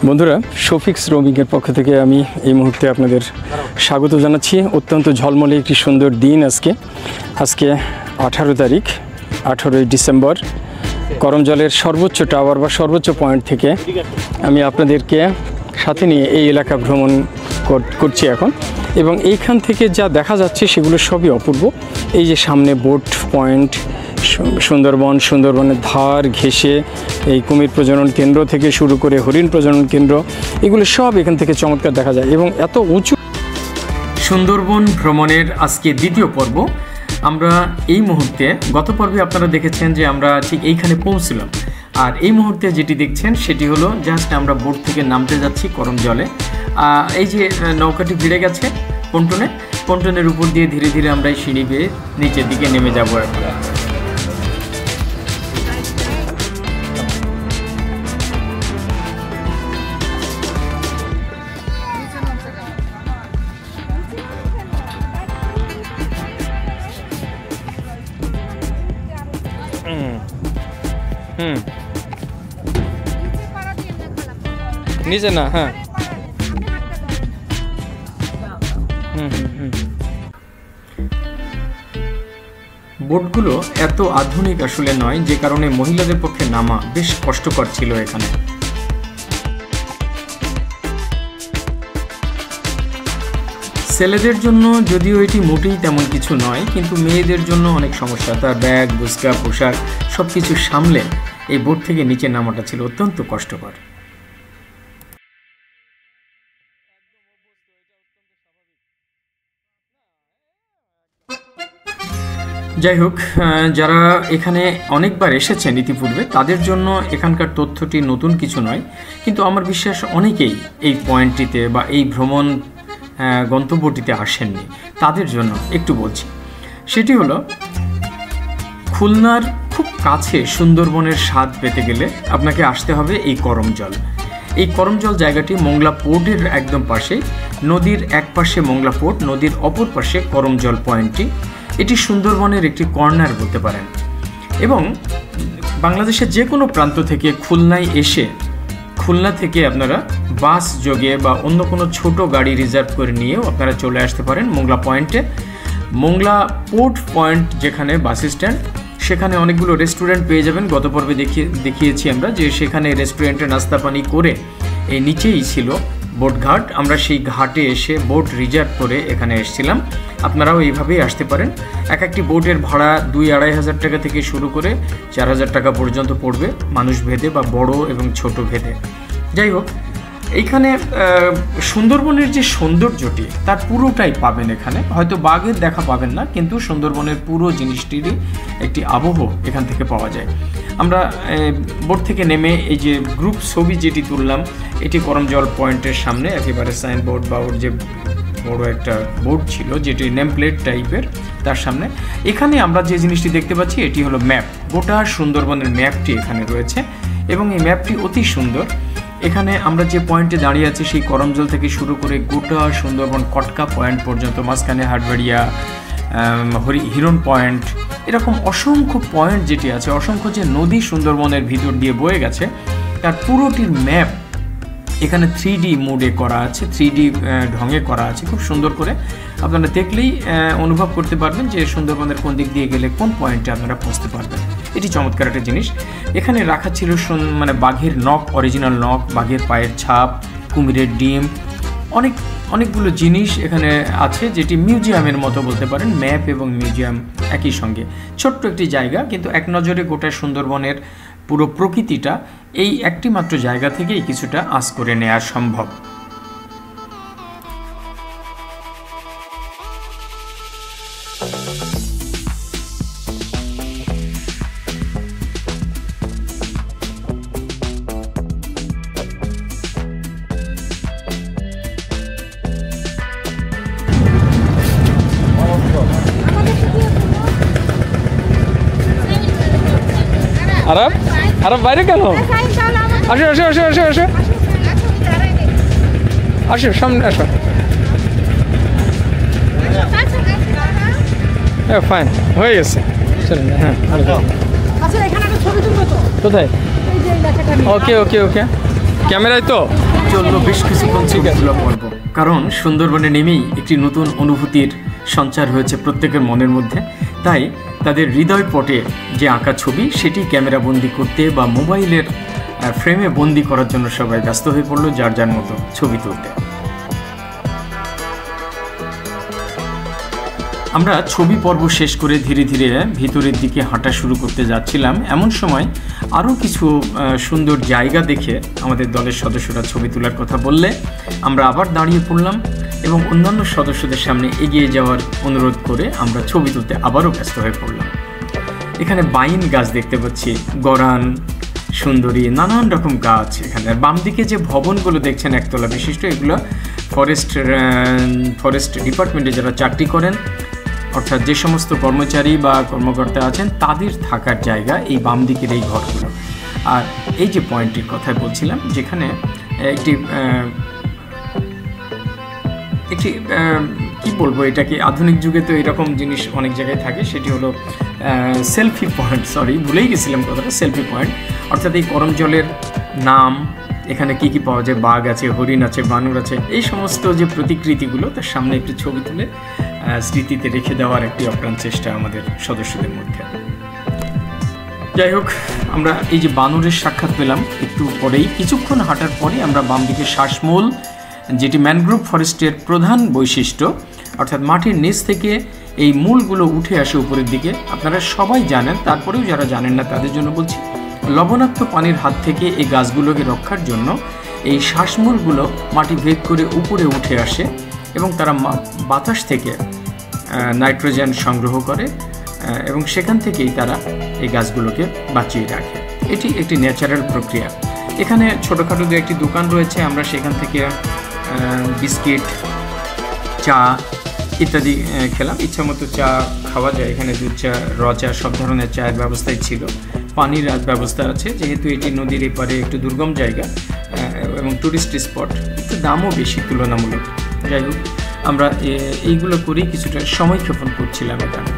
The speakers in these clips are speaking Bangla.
বন্ধুরা, শফিক্স রোমিংয়ের পক্ষ থেকে আমি এই মুহূর্তে আপনাদের স্বাগত জানাচ্ছি। অত্যন্ত ঝলমলে একটি সুন্দর দিন আজকে 18 তারিখ, 18ই ডিসেম্বর। করমজলের সর্বোচ্চ টাওয়ার বা সর্বোচ্চ পয়েন্ট থেকে আমি আপনাদেরকে সাথে নিয়ে এই এলাকা ভ্রমণ করছি এখন, এবং এইখান থেকে যা দেখা যাচ্ছে সেগুলো সবই অপূর্ব। এই যে সামনে বোট পয়েন্ট, সুন্দরবনের ধার ঘেঁষে এই কুমির প্রজনন কেন্দ্র থেকে শুরু করে হরিণ প্রজনন কেন্দ্র, এগুলো সব এখান থেকে চমৎকার দেখা যায়। এবং এত উঁচু সুন্দরবন ভ্রমণের আজকে দ্বিতীয় পর্ব। আমরা এই মুহূর্তে, গত পর্বে আপনারা দেখেছেন যে আমরা ঠিক এইখানে পৌঁছলাম, আর এই মুহূর্তে যেটি দেখছেন সেটি হলো জাস্ট আমরা বোট থেকে নামতে যাচ্ছি করমজলে। এই যে নৌকাটি ভিড়ে গেছে পন্টনের উপর দিয়ে ধীরে ধীরে আমরা এই সিঁড়ি বেয়ে নিচের দিকে নেমে যাবো একটা। নিচে না, হ্যাঁ। বোটগুলো এত আধুনিক আসলে নয়, যে কারণে মহিলাদের পক্ষে নামা বেশ কষ্টকর ছিল এখানে। ছেলেদের জন্য যদিও এটি মোটেই তেমন কিছু নয়, কিন্তু মেয়েদের জন্য অনেক সমস্যা। তার ব্যাগ, বুস্কা, পোশাক সব কিছু সামলে এই বোট থেকে নিচে নামাটা ছিল অত্যন্ত কষ্টকর। যাই হোক, যারা এখানে অনেকবার এসেছেন ইতিপূর্বে, তাদের জন্য এখানকার তথ্যটি নতুন কিছু নয়, কিন্তু আমার বিশ্বাস অনেকেই এই পয়েন্টটিতে বা এই ভ্রমণ গন্তব্যটিতে আসেননি। তাদের জন্য একটু বলছি। সেটি হলো, খুলনার খুব কাছে সুন্দরবনের স্বাদ পেতে গেলে আপনাকে আসতে হবে এই করমজল। এই করমজল জায়গাটি মোংলা পোর্টের একদম পাশে, নদীর এক পাশে মোংলা পোর্ট, নদীর অপর পাশে করমজল পয়েন্টটি। এটি সুন্দরবনের একটি কর্নার বলতে পারেন, এবং বাংলাদেশের যে কোনো প্রান্ত থেকে খুলনায় এসে, খুলনা থেকে আপনারা বাস যোগে বা অন্য কোনো ছোট গাড়ি রিজার্ভ করে নিয়েও আপনারা চলে আসতে পারেন মোংলা পয়েন্টে। মোংলা পোর্ট পয়েন্ট যেখানে বাস স্ট্যান্ড, সেখানে অনেকগুলো রেস্টুরেন্ট পেয়ে যাবেন। গত পর্বে দেখিয়েছি আমরা যে সেখানে রেস্টুরেন্টে নাস্তা পানি করে এই নিচেই ছিল বোট ঘাট। আমরা সেই ঘাটে এসে বোট রিজার্ভ করে এখানে এসেছিলাম। আপনারাও এইভাবেই আসতে পারেন। একটি বোটের ভাড়া 2-2.5 হাজার টাকা থেকে শুরু করে 4,000 টাকা পর্যন্ত পড়বে, মানুষ ভেদে বা বড় এবং ছোট ভেদে। যাই হোক, এইখানে সুন্দরবনের যে সৌন্দর্যটি তার পুরোটাই পাবেন এখানে। হয়তো বাঘের দেখা পাবেন না, কিন্তু সুন্দরবনের পুরো জিনিসটিরই একটি আবহ এখান থেকে পাওয়া যায়। আমরা বোট থেকে নেমে এই যে গ্রুপ ছবি যেটি তুললাম, এটি করমজল পয়েন্টের সামনে একেবারে সাইনবোর্ড বা ওর যে বড় একটা বোর্ড ছিল যেটি নেম প্লেট টাইপের, তার সামনে এখানে আমরা যে জিনিসটি দেখতে পাচ্ছি এটি হলো ম্যাপ। গোটা সুন্দরবনের ম্যাপটি এখানে রয়েছে, এবং এই ম্যাপটি অতি সুন্দর। এখানে আমরা যে পয়েন্টে দাঁড়িয়ে আছি সেই করমজল থেকে শুরু করে গোটা সুন্দরবন কটকা পয়েন্ট পর্যন্ত, মাঝখানে হাটবাড়িয়া, হিরণ পয়েন্ট, এরকম অসংখ্য পয়েন্ট যেটি আছে, অসংখ্য যে নদী সুন্দরবনের ভিতর দিয়ে বয়ে গেছে, তার পুরোটির ম্যাপ এখানে 3D মোডে করা আছে, 3D ঢঙে করা আছে খুব সুন্দর করে। আপনারা দেখলেই অনুভব করতে পারবেন যে সুন্দরবনের কোন দিক দিয়ে গেলে কোন পয়েন্টে আপনারা পৌঁছতে পারবেন। এটি চমৎকার একটা জিনিস। এখানে রাখা ছিল বাঘের নখ, অরিজিনাল নখ, বাঘের পায়ের ছাপ, কুমিরের ডিম, অনেকগুলো জিনিস এখানে আছে, যেটি মিউজিয়ামের মতো বলতে পারেন। ম্যাপ এবং মিউজিয়াম একই সঙ্গে। ছোট্ট একটি জায়গা, কিন্তু এক নজরে গোটা সুন্দরবনের পুরো প্রকৃতিটা এই একটি মাত্র জায়গা থেকেই কিছুটা আঁচ করে নেওয়া সম্ভব। আরব বাইরে কেন? আসো আসো আসো আসো আসো আসো, সামনে আসো। ফাইন, হয়ে গেছে। হ্যাঁ, কোথায়? ওকে ওকে ওকে, ক্যামেরায় তো চললো বেশ কিছুক্ষণ ছবি তোলা পর্ব, কারণ সুন্দরবনে নেমেই একটি নতুন অনুভূতির সঞ্চার হয়েছে প্রত্যেকের মনের মধ্যে। তাই তাদের হৃদয় পটে যে আঁকা ছবি সেটি ক্যামেরা বন্দি করতে বা মোবাইলের ফ্রেমে বন্দি করার জন্য সবাই ব্যস্ত হয়ে পড়লো, যার যার মতো ছবি তুলতে। আমরা ছবি পর্ব শেষ করে ধীরে ধীরে ভিতরের দিকে হাঁটা শুরু করতে যাচ্ছিলাম। এমন সময় আরও কিছু সুন্দর জায়গা দেখে আমাদের দলের সদস্যরা ছবি তোলার কথা বললে আমরা আবার দাঁড়িয়ে পড়লাম এবং অন্যান্য সদস্যদের সামনে এগিয়ে যাওয়ার অনুরোধ করে আমরা ছবি তুলতে আবারও ব্যস্ত হয়ে পড়লাম। এখানে বাইন গাছ দেখতে পাচ্ছি, গরান, সুন্দরী, নানান রকম গাছ এখানে। বাম দিকে যে ভবনগুলো দেখছেন একতলা বিশিষ্ট, এগুলো ফরেস্ট ডিপার্টমেন্টে যারা চাকরি করেন, অর্থাৎ যে সমস্ত কর্মচারী বা কর্মকর্তা আছেন তাদের থাকার জায়গা এই বাম দিকের এই ঘরগুলো। আর এই যে পয়েন্টটির কথা বলছিলাম, যেখানে একটি কি বলবো, এটাকে আধুনিক যুগে তো এরকম জিনিস অনেক জায়গায় থাকে, সেটি হলো সেলফি পয়েন্ট। ভুলেই গেছিলাম কথাটা, সেলফি পয়েন্ট। অর্থাৎ এই করম জলের নাম, এখানে কি কি পাওয়া যায়, বাঘ আছে, হরিণ আছে, বানর আছে, এই সমস্ত যে প্রতিকৃতিগুলো তার সামনে একটু ছবি তুলে স্মৃতিতে রেখে দেওয়ার একটি অপ্রাণ চেষ্টা আমাদের সদস্যদের মধ্যে। যাই হোক, আমরা এই যে বানরের সাক্ষাৎ পেলাম একটু পরেই, কিছুক্ষণ হাঁটার পরে আমরা বাম দিকে শ্বাসমূল, যেটি ম্যানগ্রোভ ফরেস্টের প্রধান বৈশিষ্ট্য, অর্থাৎ মাটির নিচ থেকে এই মূলগুলো উঠে আসে উপরের দিকে। আপনারা সবাই জানেন, তারপরেও যারা জানেন না তাদের জন্য বলছি, লবণাক্ত পানির হাত থেকে এই গাছগুলোকে রক্ষার জন্য এই শ্বাসমূলগুলো মাটি ভেদ করে উপরে উঠে আসে এবং তারা বাতাস থেকে নাইট্রোজেন সংগ্রহ করে এবং সেখান থেকেই তারা এই গাছগুলোকে বাঁচিয়ে রাখে। এটি একটি ন্যাচারাল প্রক্রিয়া। এখানে ছোটোখাটো দু একটি দোকান রয়েছে, আমরা সেখান থেকে বিস্কিট, চা ইত্যাদি খেলাম। ইচ্ছা মতো চা খাওয়া যায়, এখানে দুধ চা, র চা, সব ধরনের চায়ের ব্যবস্থাই ছিল। পানির ব্যবস্থা আছে, যেহেতু এটি নদীর এপারে একটু দুর্গম জায়গা এবং টুরিস্ট স্পট, একটু দামও বেশি তুলনামূলক। যাই হোক, আমরা এইগুলো করেই কিছুটা সময় ক্ষেপণ করছিলাম এখানে।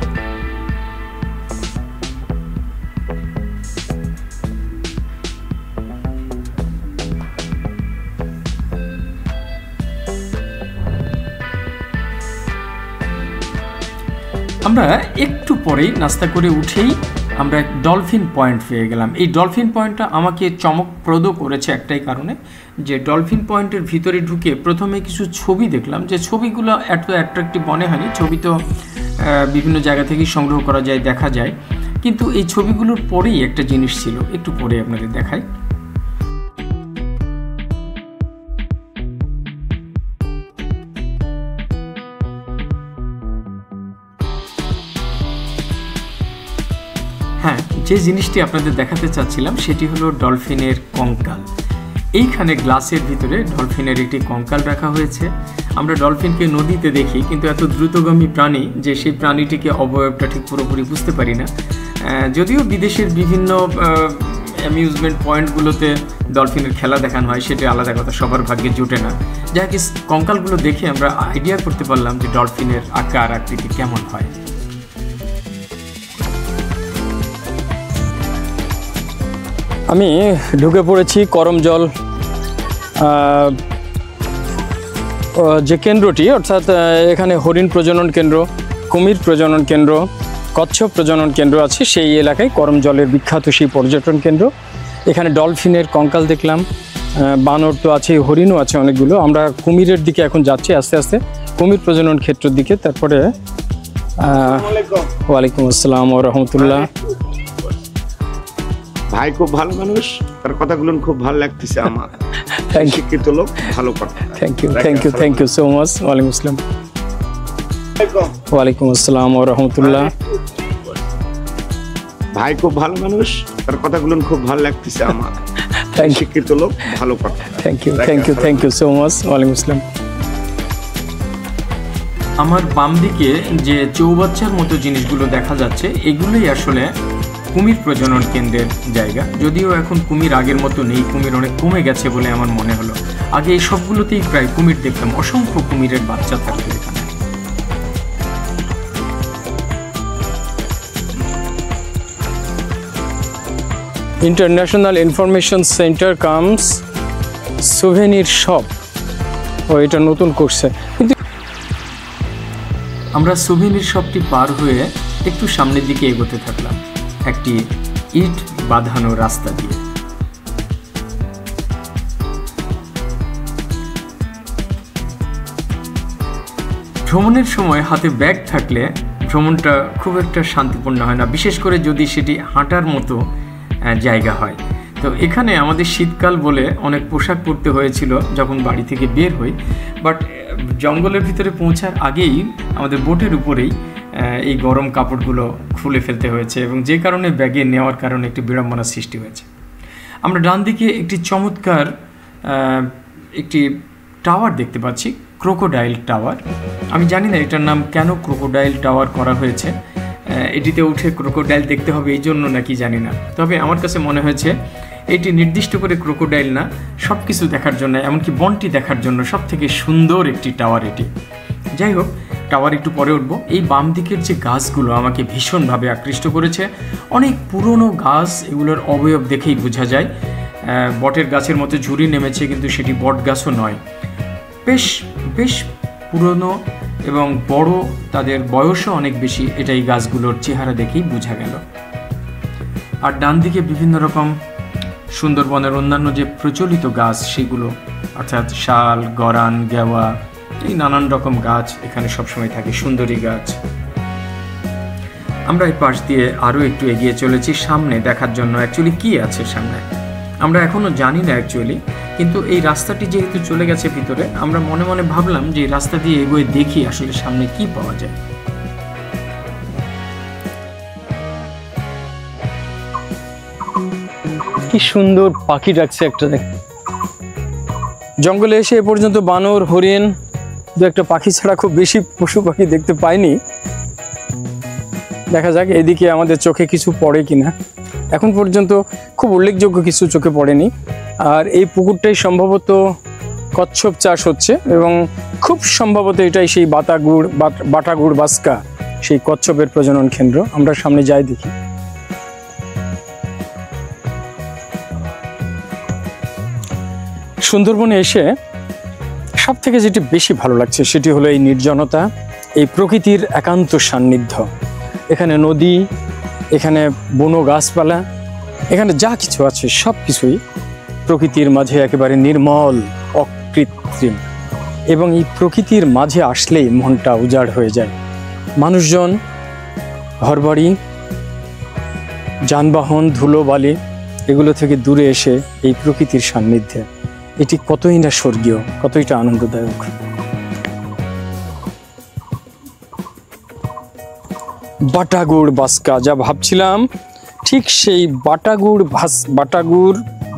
আমরা একটু পরেই নাস্তা করে উঠেই আমরা ডলফিন পয়েন্ট পেয়ে গেলাম। এই ডলফিন পয়েন্টটা আমাকে চমকপ্রদ করেছে একটাই কারণে, যে ডলফিন পয়েন্টের ভিতরে ঢুকে প্রথমে কিছু ছবি দেখলাম, যে ছবিগুলো এত অ্যাট্রাকটিভ মনে হয়নি। ছবি তো বিভিন্ন জায়গা থেকেই সংগ্রহ করা যায়, দেখা যায়, কিন্তু এই ছবিগুলোর পরেই একটা জিনিস ছিল, একটু পরে আপনাদের দেখাই। হ্যাঁ, যে জিনিসটি আপনাদের দেখাতে চাচ্ছিলাম সেটি হলো ডলফিনের কঙ্কাল। এইখানে গ্লাসের ভিতরে ডলফিনের একটি কঙ্কাল রাখা হয়েছে। আমরা ডলফিনকে নদীতে দেখি, কিন্তু এত দ্রুতগামী প্রাণী যে সেই প্রাণীটিকে অবয়বটা ঠিক পুরোপুরি বুঝতে পারি না। যদিও বিদেশের বিভিন্ন অ্যামিউজমেন্ট পয়েন্টগুলোতে ডলফিনের খেলা দেখানো হয়, সেটা আলাদা কথা, সবার ভাগ্যে জুটে না। যাই হোক, কঙ্কালগুলো দেখে আমরা আইডিয়া করতে পারলাম যে ডলফিনের আকার আকৃতি কেমন হয়। আমি ঢুকে পড়েছি করমজল যে কেন্দ্রটি, অর্থাৎ এখানে হরিণ প্রজনন কেন্দ্র, কুমির প্রজনন কেন্দ্র, কচ্ছপ প্রজনন কেন্দ্র আছে। সেই এলাকায় করমজলের বিখ্যাত সেই পর্যটন কেন্দ্র। এখানে ডলফিনের কঙ্কাল দেখলাম, বানর তো আছে, হরিণও আছে অনেকগুলো। আমরা কুমিরের দিকে এখন যাচ্ছি আস্তে আস্তে, কুমির প্রজনন ক্ষেত্রের দিকে। তারপরে ওয়ালাইকুম আসসালাম ওয়া রাহমাতুল্লাহ। ভাই খুব ভালো মানুষ, তার কথাগুলো খুব ভালো লাগতেছে আমার। শিক্ষিত লোক, ভালো কথা। Thank you so much. ওয়ালাইকুম আসসালাম। ওয়ালাইকুম আসসালাম ওয়া রাহমাতুল্লাহ। ভাই খুব ভালো মানুষ, তার কথাগুলো খুব ভালো লাগতেছে আমার। শিক্ষিত লোক, ভালো কথা। Thank you so much. ওয়ালাইকুম আসসালাম। আমার বাম দিকে যে চৌবাচ্চার মতো জিনিসগুলো দেখা যাচ্ছে, এগুলোই আসলে কুমির প্রজনন কেন্দ্রের জায়গা। যদিও এখন কুমির আগের মতো নেই, কুমির অনেক কমে গেছে বলে আমার মনে হলো। আগে এই সবগুলোতেই প্রায় কুমির দেখতাম, অসংখ্য কুমিরের বাচ্চা থাকতো এখানে। International Information Center comes souvenir shop. ও এটা নতুন করছে। কিন্তু আমরা সুভেনির শপটি পার হয়ে একটু সামনের দিকে এগোতে থাকলাম একটি ইট বাঁধানো রাস্তা দিয়ে। ভ্রমণের সময় হাতে ব্যাগ থাকলে ভ্রমণটা খুব একটা শান্তিপূর্ণ হয় না, বিশেষ করে যদি সেটি হাঁটার মতো জায়গা হয়। তো এখানে আমাদের শীতকাল বলে অনেক পোশাক পরতে হয়েছিল যখন বাড়ি থেকে বের হই, বাট জঙ্গলের ভিতরে পৌঁছার আগেই আমাদের বোটের উপরেই এই গরম কাপড়গুলো খুলে ফেলতে হয়েছে, এবং যে কারণে ব্যাগে নেওয়ার কারণে একটি বিড়ম্বনার সৃষ্টি হয়েছে। আমরা ডান দিকে একটি চমৎকার একটি টাওয়ার দেখতে পাচ্ছি, ক্রোকোডাইল টাওয়ার। আমি জানি না এটার নাম কেন ক্রোকোডাইল টাওয়ার করা হয়েছে, এটিতে উঠে ক্রোকোডাইল দেখতে হবে এই জন্য নাকি জানি না, তবে আমার কাছে মনে হয়েছে এটি নির্দিষ্ট করে ক্রোকোডাইল না, সব কিছু দেখার জন্য, এমনকি বনটি দেখার জন্য সব থেকে সুন্দর একটি টাওয়ার এটি। যাই হোক, টাওয়ার একটু পরে উঠবো। এই বাম দিকের যে গাছগুলো আমাকে ভীষণভাবে আকৃষ্ট করেছে, অনেক পুরনো গাছ, এগুলোর অবয়ব দেখেই বোঝা যায় বটের গাছের মতো ঝুরি নেমেছে, কিন্তু সেটি বট গাছও নয়, বেশ বেশ পুরনো এবং বড়, তাদের বয়সও অনেক বেশি, এটা এই গাছগুলোর চেহারা দেখেই বোঝা গেল। আর ডান দিকে বিভিন্ন রকম সুন্দরবনের অন্যান্য যে প্রচলিত গাছ সেগুলো, অর্থাৎ শাল, গরান, গেওয়া, এই নানান রকম গাছ এখানে সবসময় থাকে, সুন্দরী গাছ। আমরা এই পাশ দিয়ে আরও একটু এগিয়ে চলেছি সামনে দেখার জন্য অ্যাকচুয়ালি কি আছে সামনে আমরা এখনো জানি না অ্যাকচুয়ালি, কিন্তু এই রাস্তাটি যেহেতু চলে গেছে ভিতরে, আমরা মনে মনে ভাবলাম যে এই রাস্তা দিয়ে এগোয়ে দেখি আসলে সামনে কি পাওয়া যায়। কি সুন্দর পাখি ডাকছে একটা, দেখ। জঙ্গলে এসে এ পর্যন্ত বানর, হরিণ, দু একটা পাখি ছাড়া খুব বেশি পশু পাখি দেখতে পাইনি। দেখা যাক এদিকে আমাদের চোখে কিছু পড়ে কিনা। এখন পর্যন্ত খুব উল্লেখযোগ্য কিছু চোখে পড়েনি। আর এই পুকুরটাই সম্ভবত কচ্ছপ চাষ হচ্ছে, এবং খুব সম্ভবত এটাই সেই বাটাগুড় বাস্কা, সেই কচ্ছপের প্রজনন কেন্দ্র। আমরা সামনে যাই দেখি। সুন্দরবনে এসে সব থেকে যেটি বেশি ভালো লাগছে সেটি হলো এই নির্জনতা, এই প্রকৃতির একান্ত সান্নিধ্য। এখানে নদী, এখানে বনো গাছপালা, এখানে যা কিছু আছে সব কিছুই প্রকৃতির মাঝে একেবারে নির্মল, অকৃত্রিম, এবং এই প্রকৃতির মাঝে আসলেই মনটা উজাড় হয়ে যায়। মানুষজন, ঘরবাড়ি, যানবাহন, ধুলোবালি, এগুলো থেকে দূরে এসে এই প্রকৃতির সান্নিধ্যে এটি কতই না স্বর্গীয়, কতইটা আনন্দদায়ক। বাটাগুড় বাস্কা, যা ভাবছিলাম ঠিক সেই বাটাগুড়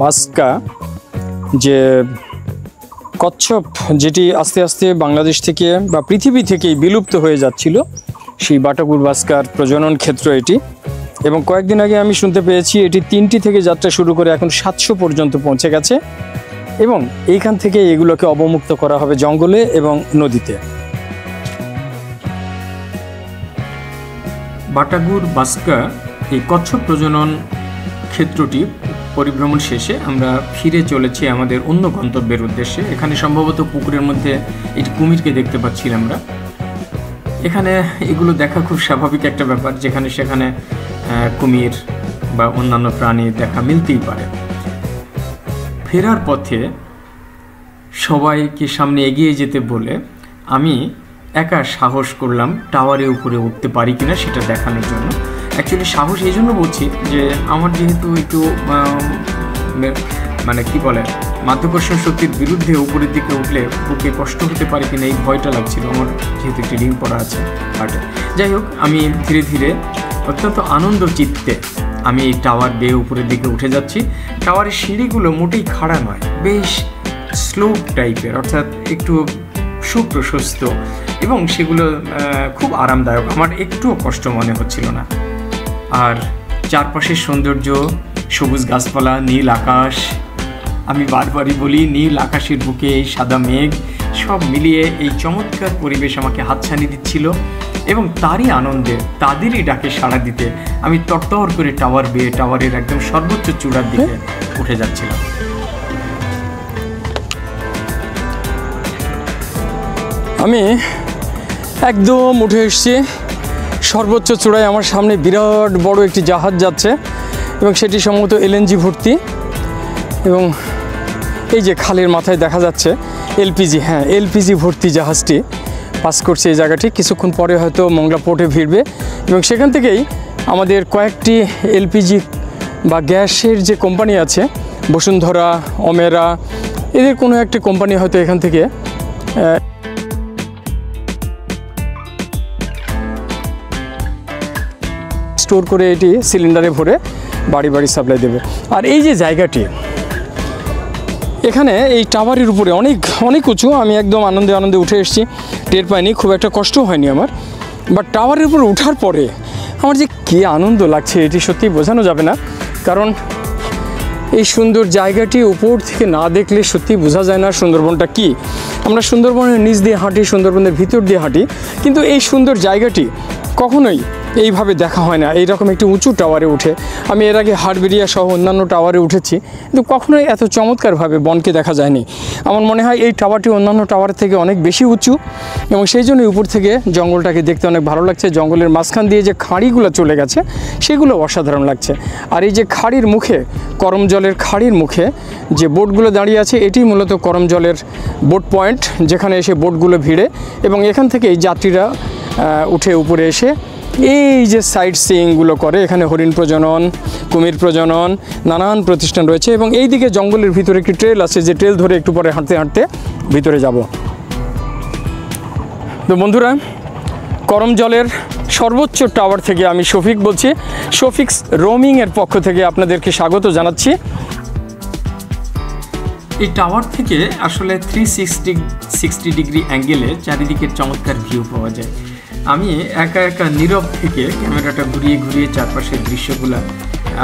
বাস্কা, যে কচ্ছপ যেটি আস্তে আস্তে বাংলাদেশ থেকে বা পৃথিবী থেকেই বিলুপ্ত হয়ে যাচ্ছিল, সেই বাটাগুড় বাস্কার প্রজনন ক্ষেত্র এটি। এবং কয়েকদিন আগে আমি শুনতে পেয়েছি এটি 3টি থেকে যাত্রা শুরু করে এখন 700 পর্যন্ত পৌঁছে গেছে, এবং এইখান থেকে এগুলোকে অবমুক্ত করা হবে জঙ্গলে এবং নদীতে। বাটাগুড় বাস্কা এই কচ্ছপ প্রজনন ক্ষেত্রটি পরিভ্রমণ শেষে আমরা ফিরে চলেছি আমাদের অন্য গন্তব্যের উদ্দেশ্যে। এখানে সম্ভবত পুকুরের মধ্যে একটি কুমিরকে দেখতে পাচ্ছি আমরা। এখানে এগুলো দেখা খুব স্বাভাবিক একটা ব্যাপার, যেখানে সেখানে কুমির বা অন্যান্য প্রাণীর দেখা মিলতেই পারে। ফেরার পথে সবাইকে সামনে এগিয়ে যেতে বলে আমি একা সাহস করলাম টাওয়ারের উপরে উঠতে পারি কিনা সেটা দেখানোর জন্য। অ্যাকচুয়ালি সাহস এই জন্য বলছি যে আমার যেহেতু একটু মানে কি বলে, মাধ্যাকর্ষণ শক্তির বিরুদ্ধে উপরের দিকে উঠলে বুকে কষ্ট হতে পারে কিনা এই ভয়টা লাগছিল আমার, যেহেতু একটি রিং পরা আছে হার্টে। যাই হোক, আমি ধীরে ধীরে অত্যন্ত আনন্দ চিত্তে আমি এই টাওয়ার বেয়ে উপরের দিকে উঠে যাচ্ছি। টাওয়ারের সিঁড়িগুলো মোটেই খাড়া নয়, বেশ স্লোপ টাইপের, অর্থাৎ একটু সুপ্রশস্ত, এবং সেগুলো খুব আরামদায়ক, আমার একটুও কষ্ট মনে হচ্ছিল না। আর চারপাশের সৌন্দর্য, সবুজ গাছপালা, নীল আকাশ, আমি বারবারই বলি নীল আকাশের বুকে এই সাদা মেঘ, সব মিলিয়ে এই চমৎকার পরিবেশ আমাকে হাতছানি দিচ্ছিল, এবং তারই আনন্দে, তাদেরই ডাকে সাড়া দিতে আমি তরতর করে টাওয়ার বেয়ে টাওয়ারের একদম সর্বোচ্চ চূড়ার দিকে উঠে যাচ্ছিলাম। আমি একদম উঠে এসেছি সর্বোচ্চ চূড়ায়। আমার সামনে বিরাট বড় একটি জাহাজ যাচ্ছে এবং সেটি সম্ভবত এলএনজি ভর্তি, এবং এই যে খালের মাথায় দেখা যাচ্ছে এলপিজি, হ্যাঁ এলপিজি ভর্তি জাহাজটি পাস করছে এই জায়গাটি। কিছুক্ষণ পরে হয়তো মংলা পোর্টে ভিড়বে এবং সেখান থেকেই আমাদের কয়েকটি এলপিজি বা গ্যাসের যে কোম্পানি আছে, বসুন্ধরা, অমেরা, এদের কোনো একটি কোম্পানি হয়তো এখান থেকে স্টোর করে এটি সিলিন্ডারে ভরে বাড়ি বাড়ি সাপ্লাই দেবে। আর এই যে জায়গাটি, এখানে এই টাওয়ারের উপরে অনেক অনেক উঁচু। আমি একদম আনন্দে আনন্দে উঠে এসেছি, টের পাইনি, খুব একটা কষ্ট হয়নি আমার। বাট টাওয়ারের উপরে ওঠার পরে আমার যে কী আনন্দ লাগছে এটি সত্যি বোঝানো যাবে না। কারণ এই সুন্দর জায়গাটি উপর থেকে না দেখলে সত্যি বোঝা যায় না সুন্দরবনটা কী। আমরা সুন্দরবনের নিচ দিয়ে হাঁটি, সুন্দরবনের ভিতর দিয়ে হাঁটি, কিন্তু এই সুন্দর জায়গাটি কখনোই এইভাবে দেখা হয় না। এইরকম একটি উঁচু টাওয়ারে উঠে আমি এর আগে হাটবেরিয়া সহ অন্যান্য টাওয়ারে উঠেছি, কিন্তু কখনোই এত চমৎকারভাবে বনকে দেখা যায়নি। আমার মনে হয় এই টাওয়ারটি অন্যান্য টাওয়ার থেকে অনেক বেশি উঁচু এবং সেই জন্যই উপর থেকে জঙ্গলটাকে দেখতে অনেক ভালো লাগছে। জঙ্গলের মাঝখান দিয়ে যে খাঁড়িগুলো চলে গেছে সেগুলো অসাধারণ লাগছে। আর এই যে খাঁড়ির মুখে, করম জলের খাঁড়ির মুখে যে বোটগুলো দাঁড়িয়ে আছে, এটি মূলত করম জলের বোট পয়েন্ট, যেখানে এসে বোটগুলো ভিড়ে এবং এখান থেকে এই যাত্রীরা উঠে উপরে এসে এই যে সাইট সিইংগুলো করে। এখানে হরিণ প্রজনন, কুমির প্রজনন, নানান প্রতিষ্ঠান রয়েছে এবং এই দিকে জঙ্গলের ভিতরে একটি ট্রেল আছে, যে ট্রেল ধরে একটু পরে হাঁটতে হাঁটতে ভিতরে যাব। তো বন্ধুরা, করম জলের সর্বোচ্চ টাওয়ার থেকে আমি শফিক বলছি। শফিক্স রোমিংয়ের পক্ষ থেকে আপনাদেরকে স্বাগত জানাচ্ছি। এই টাওয়ার থেকে আসলে 360 ডিগ্রি অ্যাঙ্গেলে চারিদিকের চমৎকার ভিউ পাওয়া যায়। আমি একা একা নীরব থেকে ক্যামেরাটা ঘুরিয়ে ঘুরিয়ে চারপাশের দৃশ্যগুলো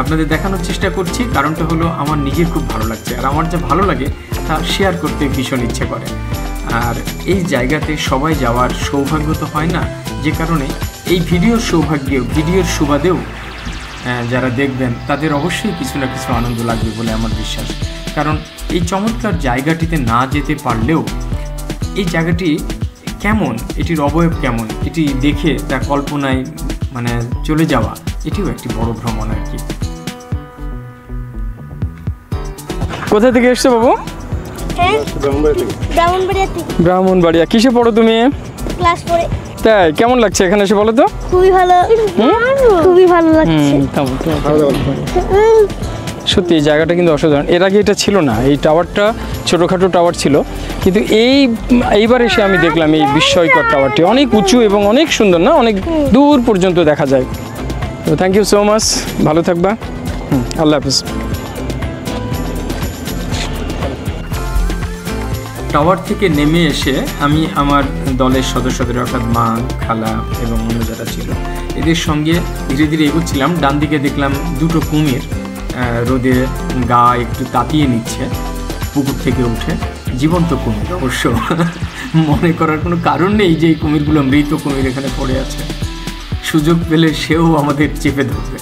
আপনাদের দেখানোর চেষ্টা করছি। কারণটা হলো আমার নিজের খুব ভালো লাগছে, আর আমার যা ভালো লাগে তা শেয়ার করতে ভীষণ ইচ্ছে করে। আর এই জায়গাতে সবাই যাওয়ার সৌভাগ্য তো হয় না, যে কারণে এই ভিডিওর সৌভাগ্যেও, ভিডিওর সুবাদেও যারা দেখবেন তাদের অবশ্যই কিছু না কিছু আনন্দ লাগবে বলে আমার বিশ্বাস। কারণ এই চমৎকার জায়গাটিতে না যেতে পারলেও এই জায়গাটি কেমন, এটির অবয়ব কেমন, এটি দেখে তা কল্পনায় মানে চলে যাওয়া, এটিও একটি বড় ভ্রমণ আর কি। কোথা থেকে এসছো বাবু? ব্রাহ্মণবাড়িয়া। কিসে পড়ো তুমি? ক্লাস 4। তাই কেমন লাগছে এখানে এসে বলো তো? খুবই ভালো, খুবই ভালো লাগছে। সত্যি এই জায়গাটা কিন্তু অসাধারণ। এর আগে এটা ছিল না, এই টাওয়ারটা ছোটোখাটো টাওয়ার ছিল, কিন্তু এইবার এসে আমি দেখলাম এই বিস্ময়কর টাওয়ারটি অনেক উঁচু এবং অনেক সুন্দর, না অনেক দূর পর্যন্ত দেখা যায়। তো থ্যাংক ইউ সো মাচ, ভালো থাকবা। আল্লাহ হাফিজ। টাওয়ার থেকে নেমে এসে আমি আমার দলের সদস্যদের অর্থাৎ মা, খালা এবং অন্য যারা ছিল এদের সঙ্গে ধীরে ধীরে এগোচ্ছিলাম। ডান দিকে দেখলাম দুটো কুমির রোদে গা একটু তাতিয়ে নিচ্ছে পুকুর থেকে উঠে। জীবন্ত কুমির অবশ্য, মনে করার কোনো কারণ নেই যে এই কুমিরগুলো মৃত কুমির এখানে পড়ে আছে। সুযোগ পেলে সেও আমাদের চেপে ধরবে।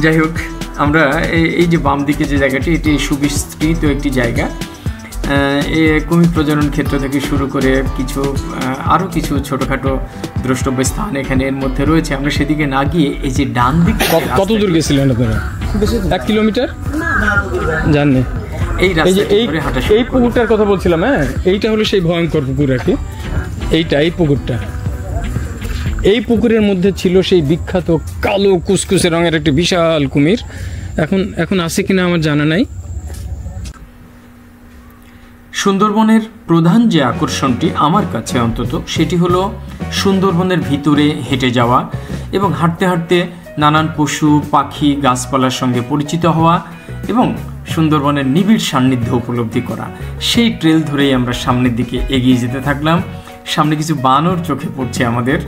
যাই হোক, আমরা এই যে বাম দিকে যে জায়গাটি, এটি সুবিস্তৃত একটি জায়গা। কুমির প্রজনন ক্ষেত্র থেকে শুরু করে আরও কিছু ছোটোখাটো দ্রষ্টব্য স্থান এখানে এর মধ্যে রয়েছে। আমরা সেদিকে না গিয়ে এই যে ডান দিকে কত দূর গেছিলেন আপনারা? 1 কিলোমিটার জানেন? এই পুকুরটার কথা বলছিলাম। হ্যাঁ, এইটা হলো সেই ভয়ঙ্কর পুকুর আর কি। এই পুকুরটা, এই পুকুরের মধ্যে ছিল সেই বিখ্যাত কালো কুসকুসে রঙের একটি বিশাল কুমির। এখন আছে কিনা আমার জানা নাই। সুন্দরবনের প্রধান যে আকর্ষণটি আমার কাছে অন্তত, সেটি হলো সুন্দরবনের ভিতরে হেঁটে যাওয়া এবং হাঁটতে হাঁটতে নানান পশু, পাখি, গাছপালার সঙ্গে পরিচিত হওয়া এবং সুন্দরবনের নিবিড় সান্নিধ্য উপলব্ধি করা। সেই ট্রেল ধরেই আমরা সামনের দিকে এগিয়ে যেতে থাকলাম। সামনে কিছু বানর চোখে পড়ছে আমাদের,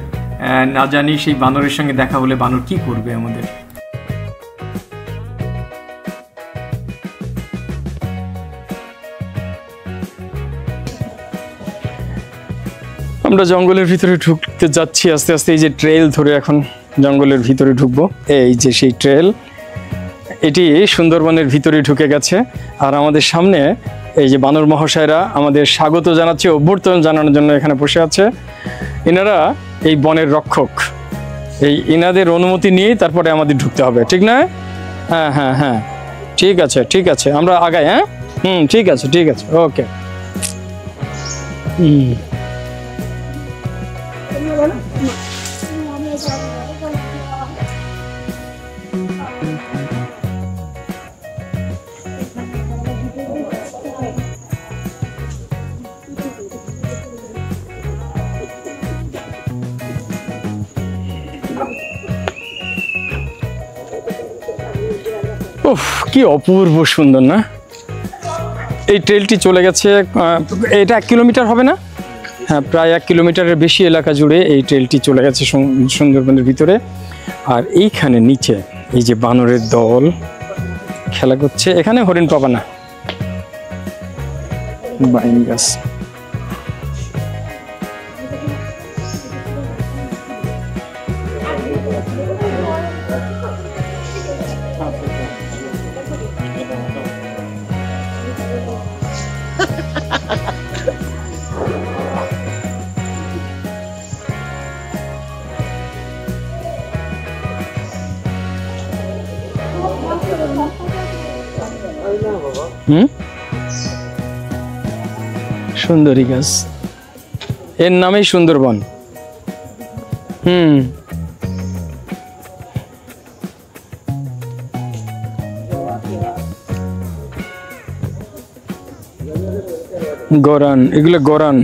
না জানি সেই বানরের সঙ্গে দেখা হলে বানর কি করবে আমাদের। আমরা জঙ্গলের ভিতরে ঢুকতে যাচ্ছি আস্তে আস্তে। এই যে ট্রেল ধরে এখন জঙ্গলের ভিতরে ঢুকবো, এই যে সেই ট্রেল, এটি সুন্দরবনের ভিতরে ঢুকে গেছে। আর আমাদের সামনে এই যে বানর মহাশয়রা আমাদের স্বাগত জানাচ্ছে, অভ্যর্থনা জানানোর জন্য এখানে বসে আছে। এনারা এই বনের রক্ষক, এই এনাদের অনুমতি নিয়েই তারপরে আমাদের ঢুকতে হবে, ঠিক না? হ্যাঁ হ্যাঁ হ্যাঁ, ঠিক আছে ঠিক আছে, আমরা আগাই। হ্যাঁ ঠিক আছে ঠিক আছে, ওকে। উফ, কি অপূর্ব সুন্দর না? এই ট্রেলটি চলে গেছে, এটা 1 কিলোমিটার হবে না? হ্যাঁ, প্রায় 1 কিলোমিটারের বেশি এলাকা জুড়ে এই ট্রেলটি চলে গেছে সুন্দরবনের ভিতরে। আর এইখানে নিচে এই যে বানরের দল খেলা করছে, এখানে হরিণ পাবা না, বাইন গাছ। সুন্দরী গাছ, এর নামেই সুন্দরবন। গরান, এগুলো গরান।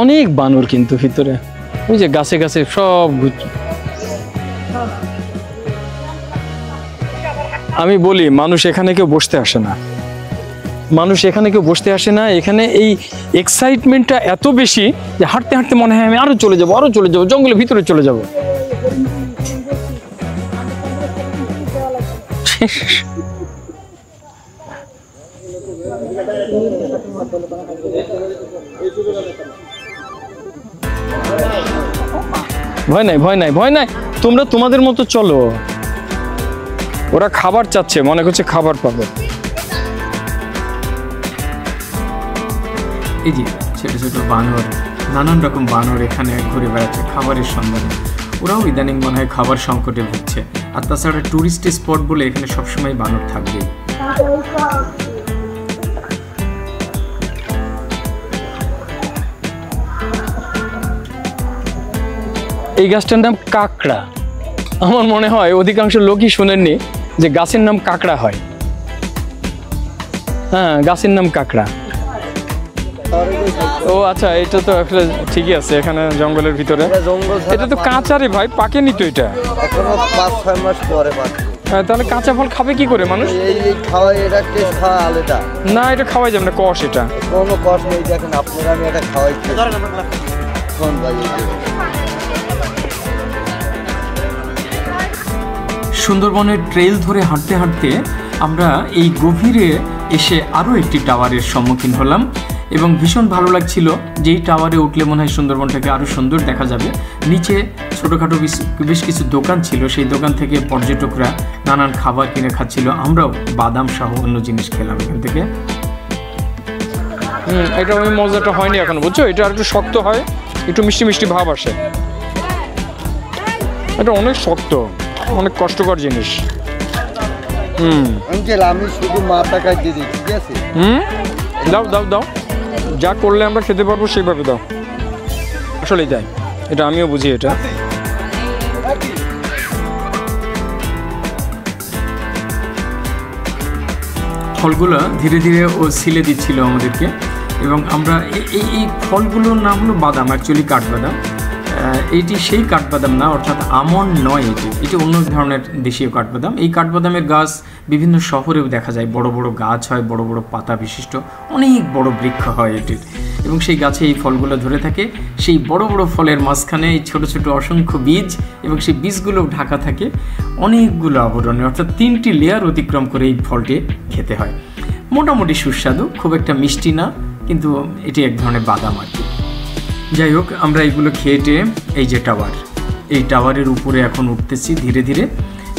অনেক বানর কিন্তু ভিতরে, ওই যে গাছে গাছে সব। আমি বলি, মানুষ এখানে কেউ বসতে আসে না, মানুষ এখানে কেউ বসতে আসে না। এখানে এই এক্সাইটমেন্টটা এত বেশি যে হাঁটতে হাঁটতে মনে হয় আমি আরো চলে যাবো, আরো চলে যাবো, জঙ্গলের ভিতরে চলে যাবো। ভয় নাই, ভয় নাই, ভয় নাই, তোমরা তোমাদের মতো চলো। ওরা খাবার চাচ্ছে, মনে করছে খাবার পাবে। এই যে ছোট ছোট বানর, নানান রকম বানর এখানে ঘুরে বেড়াচ্ছে খাবারের সন্ধানে। ওরাও ইদানিং মনে হয় খাবার সংকটে ভুগছে। আর তাছাড়া টুরিস্ট স্পট বলে এখানে সবসময় বানর থাকবে। এই গাছটার নাম কাঁকড়া। আমার মনে হয় অধিকাংশ লোকই শোনেননি যে গাছের নাম কাঁকড়া হয়। হ্যাঁ, গাছের নাম কাঁকড়া। ও আচ্ছা, এটা তো আসলে ঠিকই আছে, এখানে জঙ্গলের ভিতরে। এটা তো কাঁচা রে ভাই, পাকেনি তো এটা এখনো 5-6 মাস পরে পাকে। তাহলে কাঁচা ফল খাবে কি করে মানুষ? এই খাওয়াই, এটা টেস্ট খাওয়া আলাদা না, এটা খাওয়াই যাবে না, কষ এটা। কোনো কষ্ট নেই, দেখেন আপনারা, আমি এটা খাওয়াইছি। সুন্দরবনের ট্রেল ধরে হাঁটতে হাঁটতে আমরা এই গভীরে এসে আরও একটি টাওয়ারের সম্মুখীন হলাম এবং ভীষণ ভালো লাগছিল। যেই টাওয়ারে উঠলে মনে হয় সুন্দরবনটাকে আরও সুন্দর দেখা যাবে। নিচে ছোটোখাটো বেশ কিছু দোকান ছিল, সেই দোকান থেকে পর্যটকরা নানান খাবার কিনে খাচ্ছিল। আমরাও বাদাম সহ অন্য জিনিস খেলাম এখান থেকে। এটা ওই মজাটা হয়নি এখন, বুঝছো? এটা আর একটু শক্ত হয়, একটু মিষ্টি মিষ্টি ভাব আসে। এটা অনেক শক্ত, অনেক কষ্টকর জিনিস। আঙ্কেল, আমি শুধু মাথা কাটিয়ে দিই, ঠিক আছে? দাও দাও দাও, যা করলে আমরা খেতে পারবো সেইভাবে দাও। আসলেই তাই, এটা আমিও বুঝি। এটা ফলগুলো ধীরে ধীরে ও ছিলে দিচ্ছিল আমাদেরকে এবং আমরা এই ফলগুলোর নাম হলো বাদাম, অ্যাকচুয়ালি কাঠবাদাম। এইটি সেই কাঠবাদাম না, অর্থাৎ আমন্ড নয়, এটি অন্য ধরনের দেশীয় কাঠবাদাম। এই কাঠবাদামের গাছ বিভিন্ন শহরেও দেখা যায়, বড় বড় গাছ হয়, বড় বড় পাতা বিশিষ্ট, অনেক বড় বৃক্ষ হয় এটির, এবং সেই গাছে এই ফলগুলো ধরে থাকে। সেই বড় বড় ফলের মাঝখানে এই ছোট ছোট অসংখ্য বীজ, এবং সেই বীজগুলো ঢাকা থাকে অনেকগুলো আবরণে, অর্থাৎ 3টি লেয়ার অতিক্রম করে এই ফলটি খেতে হয়। মোটামুটি সুস্বাদু, খুব একটা মিষ্টি না, কিন্তু এটি এক ধরনের বাদাম আর কি। যাই হোক, আমরা এগুলো খেয়ে টেয়ে এই যে টাওয়ার, এই টাওয়ারের উপরে এখন উঠতেছি ধীরে ধীরে।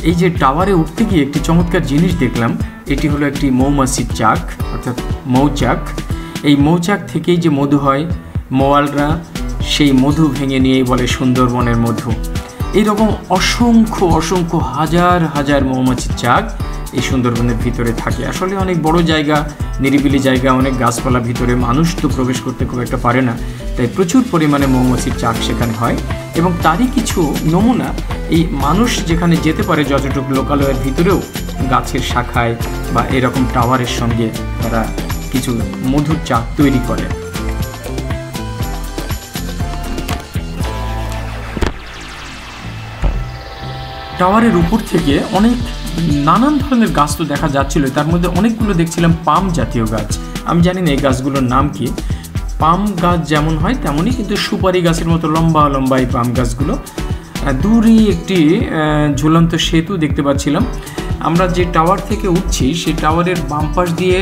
এই যে টাওয়ারে উঠতে গিয়ে একটি চমৎকার জিনিস দেখলাম, এটি হলো একটি মৌমাছির চাক, অর্থাৎ মৌচাক। এই মৌচাক থেকেই যে মধু হয়, মোয়ালরা সেই মধু ভেঙে নিয়েই বলে সুন্দরবনের মধু। এইরকম অসংখ্য অসংখ্য হাজার হাজার মৌমাছির চাক এই সুন্দরবনের ভিতরে থাকে। আসলে অনেক বড় জায়গা, নিরিবিলি জায়গা, অনেক গাছপালা ভিতরে, মানুষ তো প্রবেশ করতে খুব একটা পারে না, তাই প্রচুর পরিমাণে মৌমাছির চাক সেখানে হয়। এবং তারই কিছু নমুনা এই মানুষ যেখানে যেতে পারে যতটুকু লোকালয়ের ভিতরেও গাছের শাখায় বা এরকম টাওয়ারের সঙ্গে তারা কিছু মধুর চাক তৈরি করে। টাওয়ারের উপর থেকে অনেক নানান ধরনের গাছ তো দেখা যাচ্ছিল, তার মধ্যে অনেকগুলো দেখছিলাম পাম জাতীয় গাছ। আমি জানি না এই গাছগুলোর নাম কি। পাম গাছ যেমন হয় তেমনই, কিন্তু সুপারি গাছের মতো লম্বা লম্বা এই পাম গাছগুলো। দূরে একটি ঝুলন্ত সেতু দেখতে পাচ্ছিলাম। আমরা যে টাওয়ার থেকে উঠছি সেই টাওয়ারের বাম পাশ দিয়ে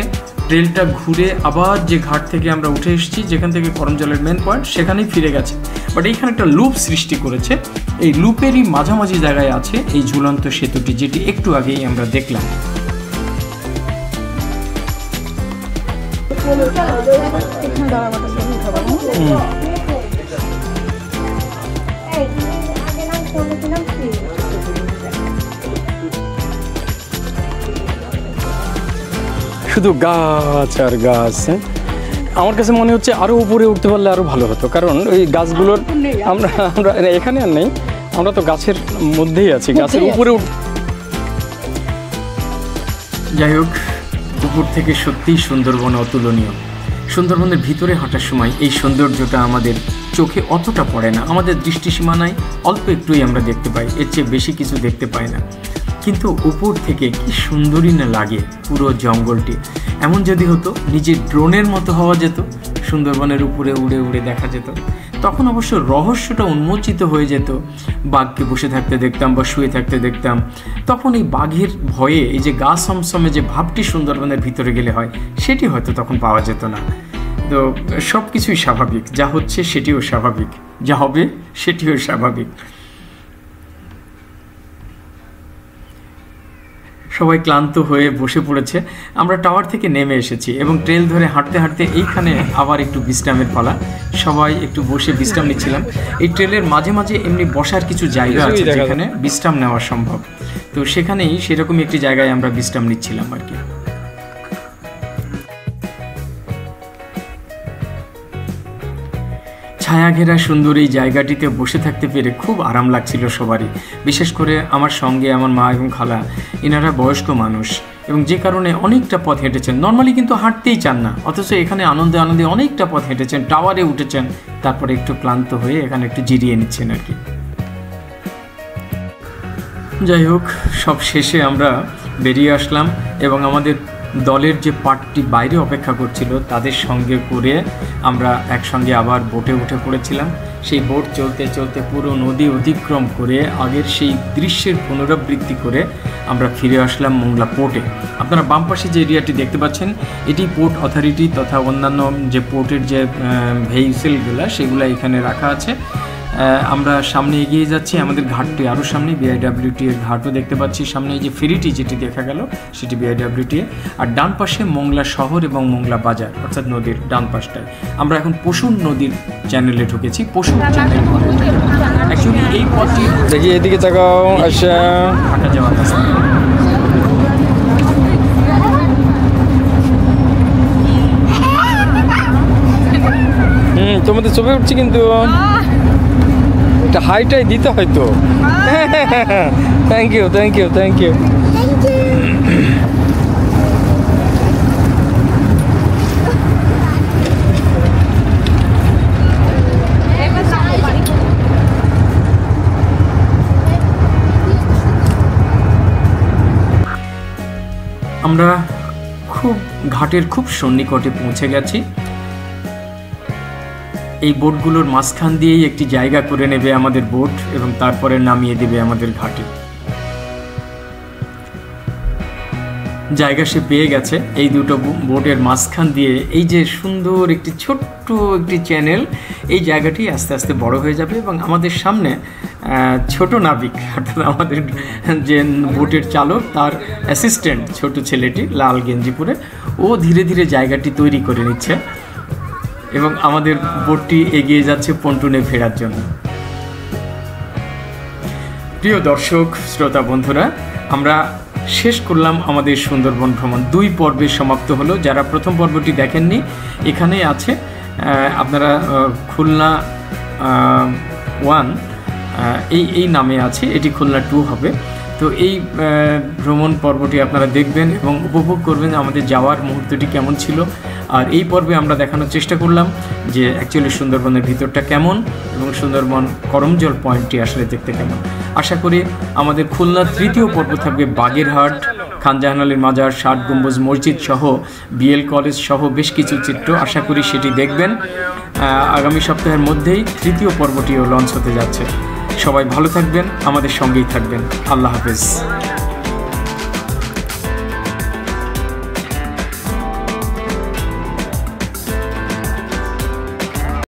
ট্রেলটা ঘুরে আবার যে ঘাট থেকে আমরা উঠে এসেছি, যেখান থেকে করমজলের মেন পয়েন্ট, সেখানেই ফিরে গেছে। বাট এইখানে একটা লুপ সৃষ্টি করেছে। এই লুপেরই মাঝামাঝি জায়গায় আছে এই ঝুলন্ত সেতুটি, যেটি একটু আগেই আমরা দেখলাম। শুধু গাছ আর গাছ। আমার কাছে মনে হচ্ছে আরও উপরে উঠতে পারলে আরও ভালো হতো, কারণ ওই গাছগুলোর আমরা আমরা এখানে আর নেই, আমরা তো গাছের মধ্যেই আছি, গাছের উপরে। যাই হোক, উপর থেকে সত্যিই সুন্দরবন অতুলনীয়। সুন্দরবনের ভিতরে হাঁটার সময় এই সৌন্দর্যটা আমাদের চোখে অতটা পড়ে না, আমাদের দৃষ্টিসীমানায় অল্প একটুই আমরা দেখতে পাই, এর চেয়ে বেশি কিছু দেখতে পাই না। কিন্তু উপর থেকে কি সুন্দরই না লাগে পুরো জঙ্গলটি। এমন যদি হতো নিজের ড্রোনের মতো হওয়া যেত, সুন্দরবনের উপরে উড়ে উড়ে দেখা যেত, তখন অবশ্য রহস্যটা উন্মোচিত হয়ে যেত। বাঘকে বসে থাকতে দেখতাম বা শুয়ে থাকতে দেখতাম, তখন এই বাঘের ভয়ে এই যে গা সমসমে যে ভাবটি সুন্দরবনের ভিতরে গেলে হয়, সেটি হয়তো তখন পাওয়া যেত না। তো সব কিছুই স্বাভাবিক, যা হচ্ছে সেটিও স্বাভাবিক, যা হবে সেটিও স্বাভাবিক। সবাই ক্লান্ত হয়ে বসে পড়েছে। আমরা টাওয়ার থেকে নেমে এসেছি এবং ট্রেল ধরে হাঁটতে হাঁটতে এইখানে আবার একটু বিশ্রামের পালা। সবাই একটু বসে বিশ্রাম নিচ্ছিলাম। এই ট্রেলের মাঝে মাঝে এমনি বসার কিছু জায়গা আছে যেখানে বিশ্রাম নেওয়া সম্ভব, তো সেখানেই সেরকমই একটি জায়গায় আমরা বিশ্রাম নিচ্ছিলাম আর কি। ছায়া ঘেরা সুন্দর এই জায়গাটিতে বসে থাকতে পেরে খুব আরাম লাগছিল সবারই, বিশেষ করে আমার সঙ্গে আমার মা এবং খালা। এনারা বয়স্ক মানুষ এবং যে কারণে অনেকটা পথ হেঁটেছেন। নর্মালি কিন্তু হাঁটতেই চান না, অথচ এখানে আনন্দে আনন্দে অনেকটা পথ হেঁটেছেন, টাওয়ারে উঠেছেন, তারপরে একটু ক্লান্ত হয়ে এখানে একটু জিরিয়ে নিচ্ছেন আর কি। যাই হোক, সব শেষে আমরা বেরিয়ে আসলাম এবং আমাদের দলের যে পার্টি বাইরে অপেক্ষা করছিল তাদের সঙ্গে করে আমরা একসঙ্গে আবার বোটে উঠে পড়েছিলাম। সেই বোট চলতে চলতে পুরো নদী অতিক্রম করে আগের সেই দৃশ্যের পুনরাবৃত্তি করে আমরা ফিরে আসলাম মোংলা পোর্টে। আপনারা বাম পাশে যে এরিয়াটি দেখতে পাচ্ছেন, এটি পোর্ট অথরিটি তথা অন্যান্য যে পোর্টের যে ভেহিসেলগুলো সেগুলো এখানে রাখা আছে। আমরা সামনে এগিয়ে যাচ্ছি, আমাদের ঘাটটি আরও সামনে, বিআইডব্লিউটি এর ঘাটও দেখতে পাচ্ছি সামনে। এই যে ফেরিটি যেটি দেখা গেল সেটি বিআইডব্লিউটি, আর ডান পাশে মোংলা শহর এবং মোংলা বাজার, অর্থাৎ নদীর ডান পাশটায়। আমরা এখন পশুর নদীর চ্যানেলে ঢুকেছি, পশুর চ্যানেল অ্যাকচুয়ালি এই পথটি দেখি এদিকে তাকাও, আচ্ছা হাঁটা যাওয়ার রাস্তা। তোমাদের ছবি উঠছি, কিন্তু একটা হাইটাই দিতে হয়তো। Thank you thank you thank you. আমরা ঘাটের খুব সন্নিকটে পৌঁছে গেছি। এই বোটগুলোর মাঝখান দিয়েই একটি জায়গা করে নেবে আমাদের বোট এবং তারপরে নামিয়ে দেবে আমাদের ঘাটে। জায়গা সে পেয়ে গেছে। এই দুটো বোটের মাঝখান দিয়ে এই যে সুন্দর একটি ছোট্ট একটি চ্যানেল, এই জায়গাটি আস্তে আস্তে বড় হয়ে যাবে এবং আমাদের সামনে ছোট নাবিক অর্থাৎ আমাদের যে বোটের চালক তার অ্যাসিস্ট্যান্ট ছোট ছেলেটি লাল গেঞ্জি পরে ও ধীরে ধীরে জায়গাটি তৈরি করে নিচ্ছে এবং আমাদের বোটটি এগিয়ে যাচ্ছে পন্টুনে ফেরার জন্য। প্রিয় দর্শক শ্রোতা বন্ধুরা, আমরা শেষ করলাম আমাদের সুন্দরবন ভ্রমণ। 2 পর্বে সমাপ্ত হলো। যারা প্রথম পর্বটি দেখেননি, এখানেই আছে, আপনারা খুলনা 1 এই নামে আছে, এটি খুলনা 2 হবে। তো এই ভ্রমণ পর্বটি আপনারা দেখবেন এবং উপভোগ করবেন আমাদের যাওয়ার মুহূর্তটি কেমন ছিল। আর এই পর্বে আমরা দেখানোর চেষ্টা করলাম যে অ্যাকচুয়ালি সুন্দরবনের ভিতরটা কেমন এবং সুন্দরবন করমজল পয়েন্টটি আসলে দেখতে কেমন। আশা করি আমাদের খুলনার 3য় পর্ব থাকবে বাগেরহাট, খান জাহান আলীর মাজার, 60 গম্বুজ মসজিদ সহ বিএল কলেজ সহ বেশ কিছু চিত্র। আশা করি সেটি দেখবেন। আগামী সপ্তাহের মধ্যেই 3য় পর্বটিও লঞ্চ হতে যাচ্ছে। সবাই ভালো থাকবেন, আমাদের সঙ্গেই থাকবেন। আল্লাহ হাফেজ।